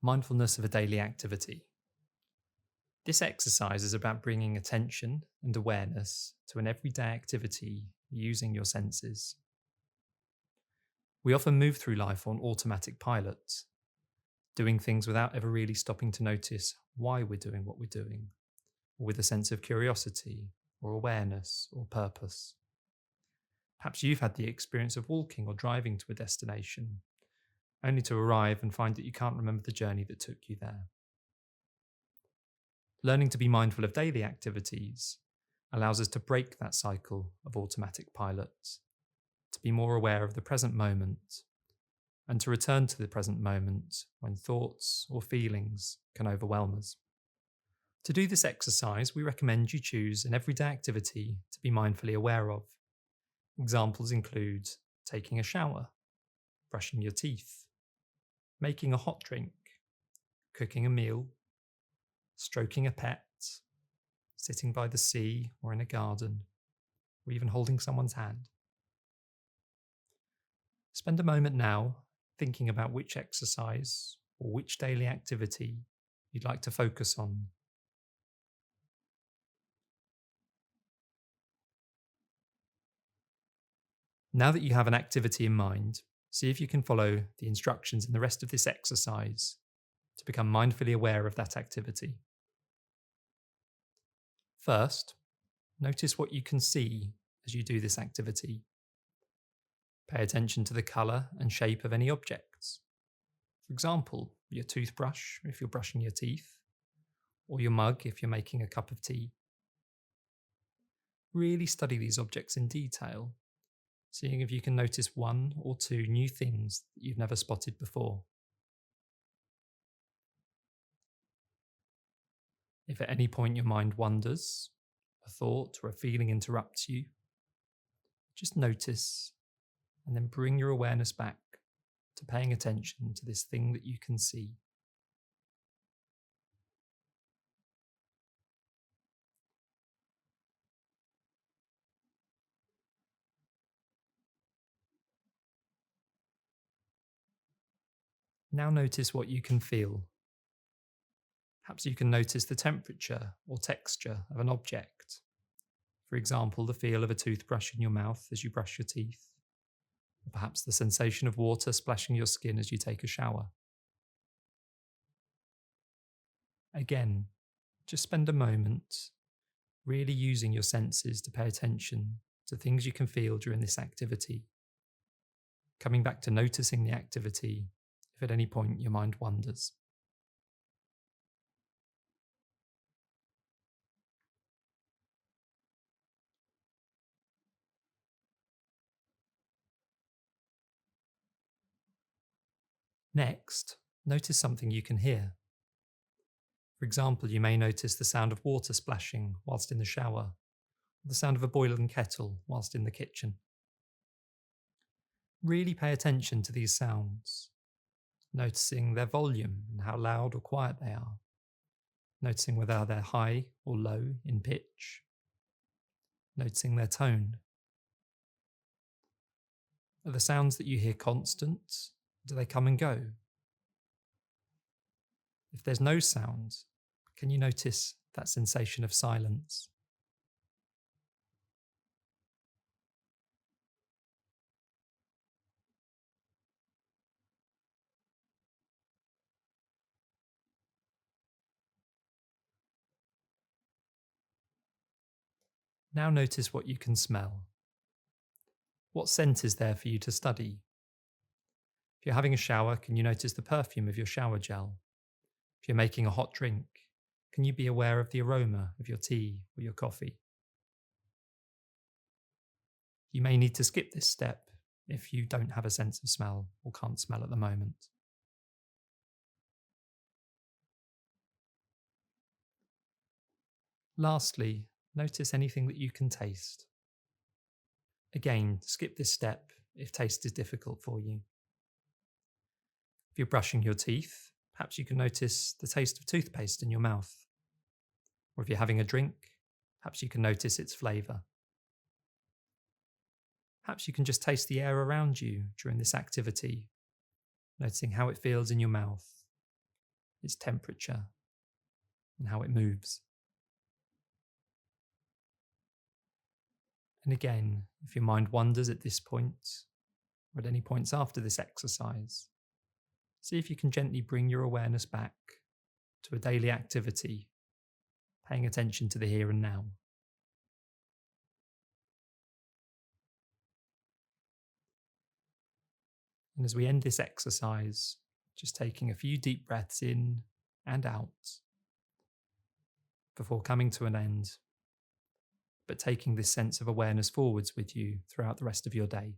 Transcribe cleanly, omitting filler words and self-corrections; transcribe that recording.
Mindfulness of a daily activity. This exercise is about bringing attention and awareness to an everyday activity using your senses. We often move through life on automatic pilot, doing things without ever really stopping to notice why we're doing what we're doing, or with a sense of curiosity or awareness or purpose. Perhaps you've had the experience of walking or driving to a destination, only to arrive and find that you can't remember the journey that took you there. Learning to be mindful of daily activities allows us to break that cycle of automatic pilot, to be more aware of the present moment, and to return to the present moment when thoughts or feelings can overwhelm us. To do this exercise, we recommend you choose an everyday activity to be mindfully aware of. Examples include taking a shower, brushing your teeth, making a hot drink, cooking a meal, stroking a pet, sitting by the sea or in a garden, or even holding someone's hand. Spend a moment now thinking about which exercise or which daily activity you'd like to focus on. Now that you have an activity in mind, see if you can follow the instructions in the rest of this exercise to become mindfully aware of that activity. First, notice what you can see as you do this activity. Pay attention to the colour and shape of any objects. For example, your toothbrush if you're brushing your teeth, or your mug if you're making a cup of tea. Really study these objects in detail, seeing if you can notice one or two new things that you've never spotted before. If at any point your mind wanders, a thought or a feeling interrupts you, just notice and then bring your awareness back to paying attention to this thing that you can see. Now notice what you can feel. Perhaps you can notice the temperature or texture of an object. For example, the feel of a toothbrush in your mouth as you brush your teeth, or perhaps the sensation of water splashing your skin as you take a shower. Again, just spend a moment really using your senses to pay attention to things you can feel during this activity, coming back to noticing the activity if at any point your mind wanders. Next, notice something you can hear. For example, you may notice the sound of water splashing whilst in the shower, or the sound of a boiling kettle whilst in the kitchen. Really pay attention to these sounds, noticing their volume and how loud or quiet they are, noticing whether they're high or low in pitch, noticing their tone. Are the sounds that you hear constant? Do they come and go? If there's no sound, can you notice that sensation of silence? Now notice what you can smell. What scent is there for you to study? If you're having a shower, can you notice the perfume of your shower gel? If you're making a hot drink, can you be aware of the aroma of your tea or your coffee? You may need to skip this step if you don't have a sense of smell or can't smell at the moment. Lastly, notice anything that you can taste. Again, skip this step if taste is difficult for you. If you're brushing your teeth, perhaps you can notice the taste of toothpaste in your mouth. Or if you're having a drink, perhaps you can notice its flavour. Perhaps you can just taste the air around you during this activity, noticing how it feels in your mouth, its temperature, and how it moves. And again, if your mind wanders at this point, or at any points after this exercise, see if you can gently bring your awareness back to a daily activity, paying attention to the here and now. And as we end this exercise, just taking a few deep breaths in and out before coming to an end, but taking this sense of awareness forwards with you throughout the rest of your day.